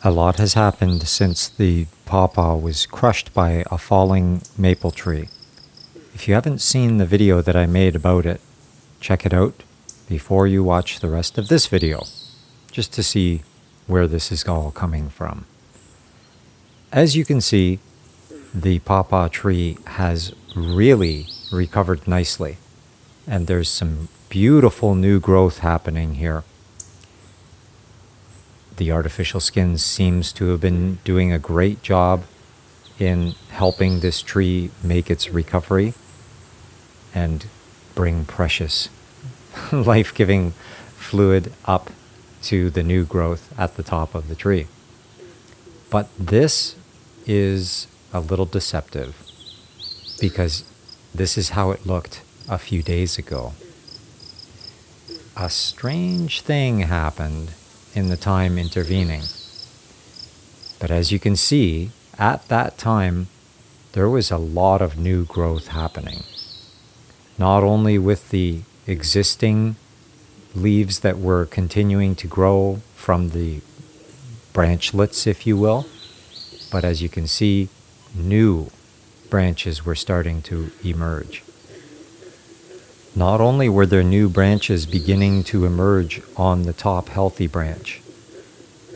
A lot has happened since the pawpaw was crushed by a falling maple tree. If you haven't seen the video that I made about it, check it out before you watch the rest of this video, just to see where this is all coming from. As you can see, the pawpaw tree has really recovered nicely, and there's some beautiful new growth happening here. The artificial skin seems to have been doing a great job in helping this tree make its recovery and bring precious, life-giving fluid up to the new growth at the top of the tree. But this is a little deceptive because this is how it looked a few days ago. A strange thing happened in the time intervening. But as you can see, at that time, there was a lot of new growth happening. Not only with the existing leaves that were continuing to grow from the branchlets, if you will, but as you can see, new branches were starting to emerge. Not only were there new branches beginning to emerge on the top healthy branch,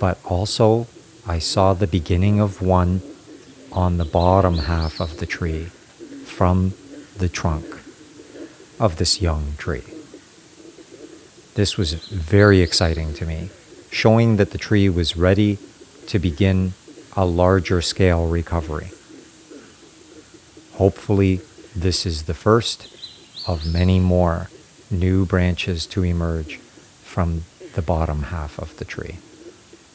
but also I saw the beginning of one on the bottom half of the tree from the trunk of this young tree. This was very exciting to me, showing that the tree was ready to begin a larger scale recovery. Hopefully, this is the first of many more new branches to emerge from the bottom half of the tree.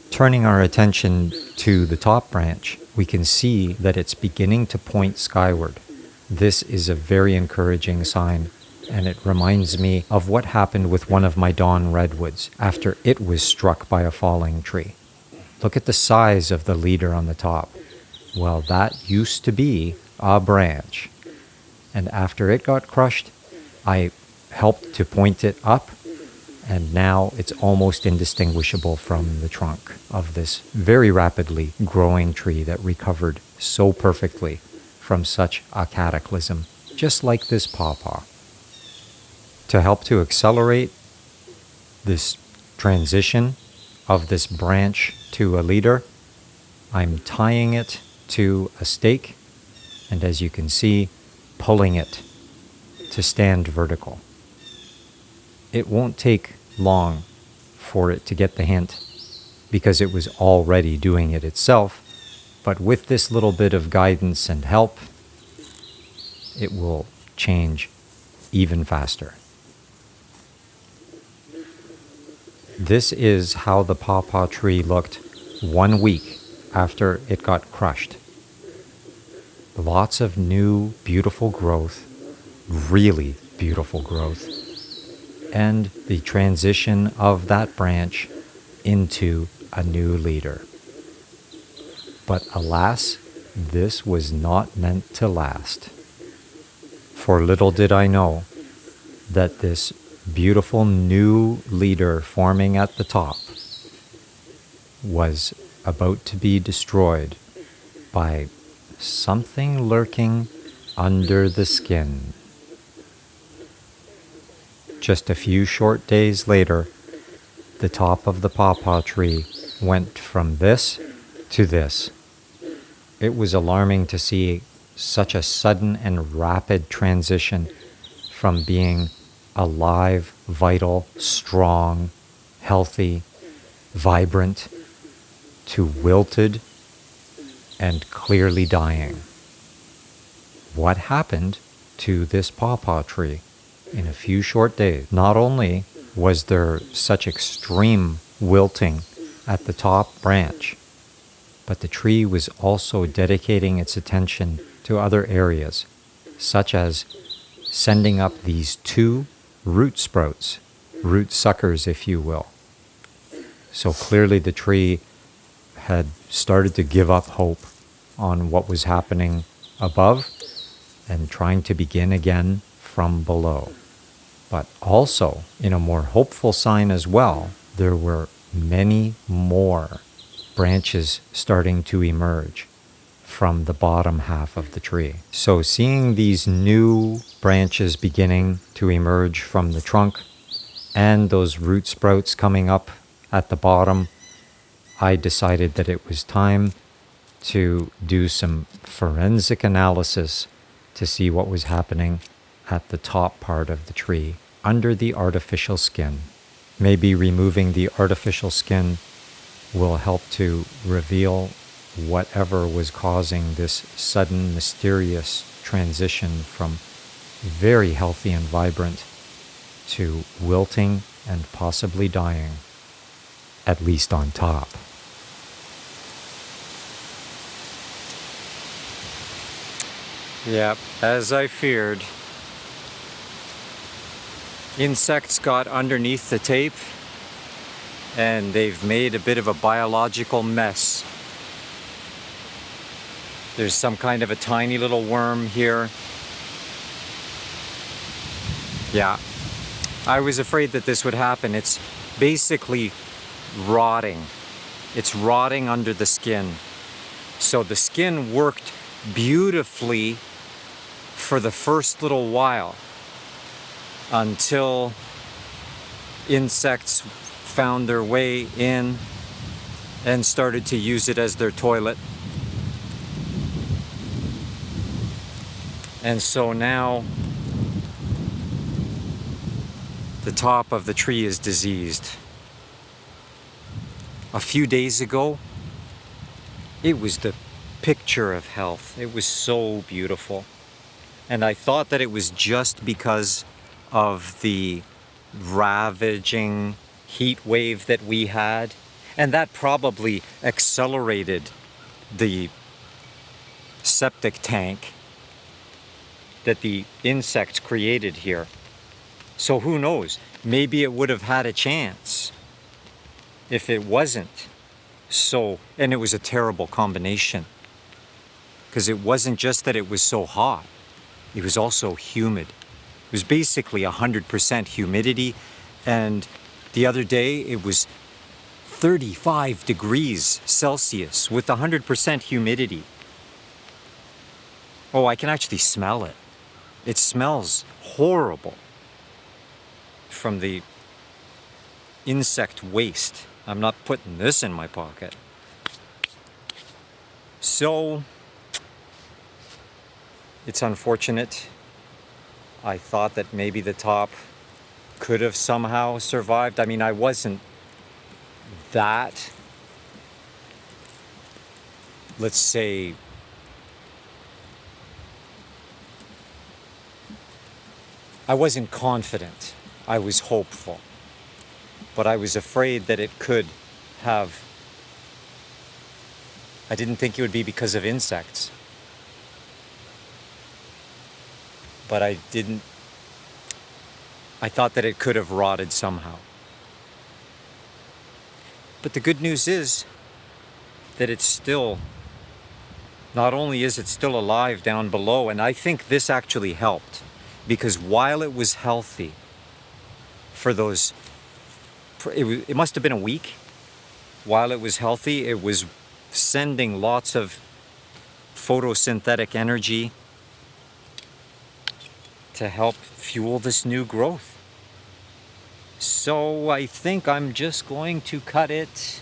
Turning our attention to the top branch, we can see that it's beginning to point skyward. This is a very encouraging sign, and it reminds me of what happened with one of my dawn redwoods after it was struck by a falling tree. Look at the size of the leader on the top. Well, that used to be a branch. And after it got crushed, I helped to point it up, and now it's almost indistinguishable from the trunk of this very rapidly growing tree that recovered so perfectly from such a cataclysm, just like this pawpaw. To help to accelerate this transition of this branch to a leader, I'm tying it to a stake, and as you can see, pulling it to stand vertical. It won't take long for it to get the hint because it was already doing it itself, but with this little bit of guidance and help, it will change even faster. This is how the pawpaw tree looked 1 week after it got crushed. Lots of new, beautiful growth, really beautiful growth, and the transition of that branch into a new leader. But alas, this was not meant to last. For little did I know that this beautiful new leader forming at the top was about to be destroyed by something lurking under the skin. Just a few short days later, the top of the pawpaw tree went from this to this. It was alarming to see such a sudden and rapid transition from being alive, vital, strong, healthy, vibrant, to wilted and clearly dying. What happened to this pawpaw tree in a few short days? Not only was there such extreme wilting at the top branch, but the tree was also dedicating its attention to other areas, such as sending up these 2 root sprouts, root suckers, if you will. So clearly the tree had started to give up hope on what was happening above and trying to begin again from below. But also, in a more hopeful sign as well, there were many more branches starting to emerge from the bottom half of the tree. So seeing these new branches beginning to emerge from the trunk and those root sprouts coming up at the bottom, I decided that it was time to do some forensic analysis to see what was happening at the top part of the tree, under the artificial skin. Maybe removing the artificial skin will help to reveal whatever was causing this sudden, mysterious transition from very healthy and vibrant to wilting and possibly dying, at least on top. Yep, as I feared, insects got underneath the tape and they've made a bit of a biological mess. There's some kind of a tiny little worm here. Yeah, I was afraid that this would happen. It's basically rotting. It's rotting under the skin. So the skin worked beautifully for the first little while until insects found their way in and started to use it as their toilet. And so now the top of the tree is diseased. A few days ago, it was the picture of health. It was so beautiful. And I thought that it was just because of the ravaging heat wave that we had. And that probably accelerated the septic tank that the insects created here. So who knows? Maybe it would have had a chance if it wasn't so, and it was a terrible combination. Because it wasn't just that it was so hot, it was also humid. It was basically 100% humidity, and the other day it was 35 degrees Celsius with 100% humidity. Oh, I can actually smell it. It smells horrible from the insect waste. I'm not putting this in my pocket. So, it's unfortunate. I thought that maybe the top could have somehow survived. I mean, I wasn't that, let's say, I wasn't confident. I was hopeful. But I was afraid that it could have. I didn't think it would be because of insects. But I thought that it could have rotted somehow. But the good news is that it's still, not only is it still alive down below, and I think this actually helped, because while it was healthy for those, it must have been a week, while it was healthy, it was sending lots of photosynthetic energy to help fuel this new growth. So I think I'm just going to cut it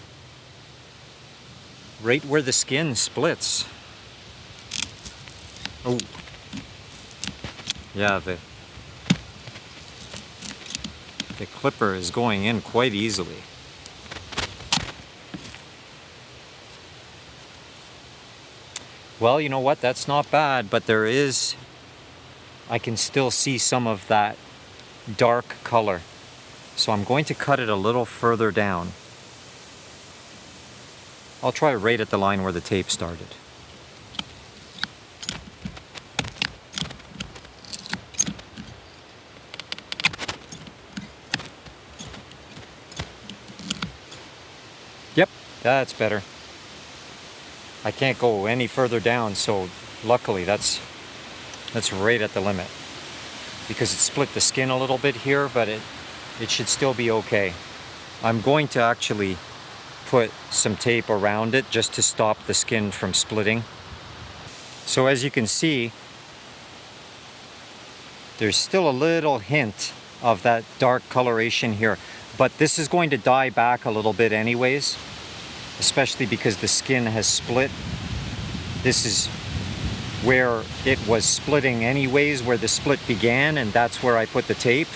right where the skin splits. Oh, yeah, the clipper is going in quite easily. Well, you know what? That's not bad, but I can still see some of that dark color. So I'm going to cut it a little further down. I'll try right at the line where the tape started. Yep, that's better. I can't go any further down, so luckily that's right at the limit. Because it split the skin a little bit here, but it should still be okay. I'm going to actually put some tape around it just to stop the skin from splitting. So as you can see, there's still a little hint of that dark coloration here, but this is going to die back a little bit anyways, especially because the skin has split. This is where it was splitting anyways, where the split began, and that's where I put the tape.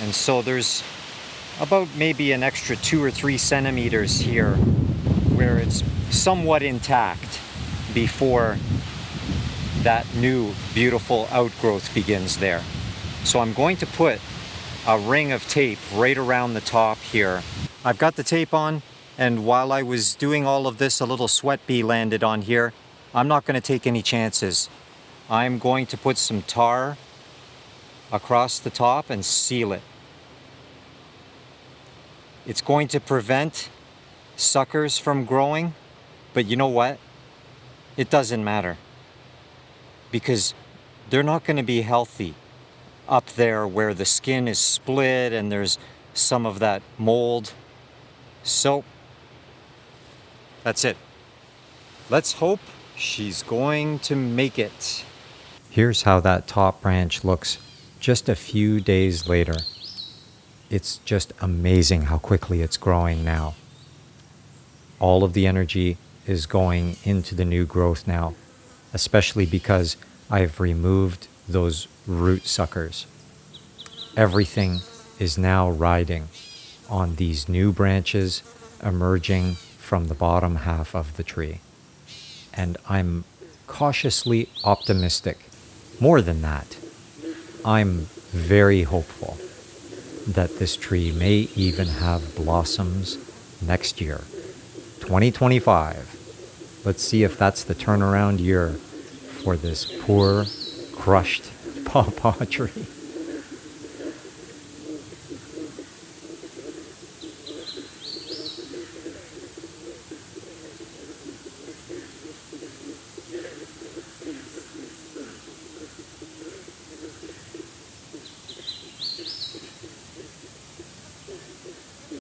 And so there's about maybe an extra 2 or 3 centimeters here where it's somewhat intact before that new beautiful outgrowth begins there. So I'm going to put a ring of tape right around the top here. I've got the tape on, and while I was doing all of this, a little sweat bee landed on here. I'm not going to take any chances. I'm going to put some tar across the top and seal it. It's going to prevent suckers from growing, but you know what? It doesn't matter, because they're not going to be healthy up there where the skin is split and there's some of that mold. So that's it. Let's hope she's going to make it. Here's how that top branch looks just a few days later. It's just amazing how quickly it's growing now. All of the energy is going into the new growth now, especially because I've removed those root suckers. Everything is now riding on these new branches emerging from the bottom half of the tree. And I'm cautiously optimistic. More than that, I'm very hopeful that this tree may even have blossoms next year, 2025. Let's see if that's the turnaround year for this poor, crushed pawpaw tree.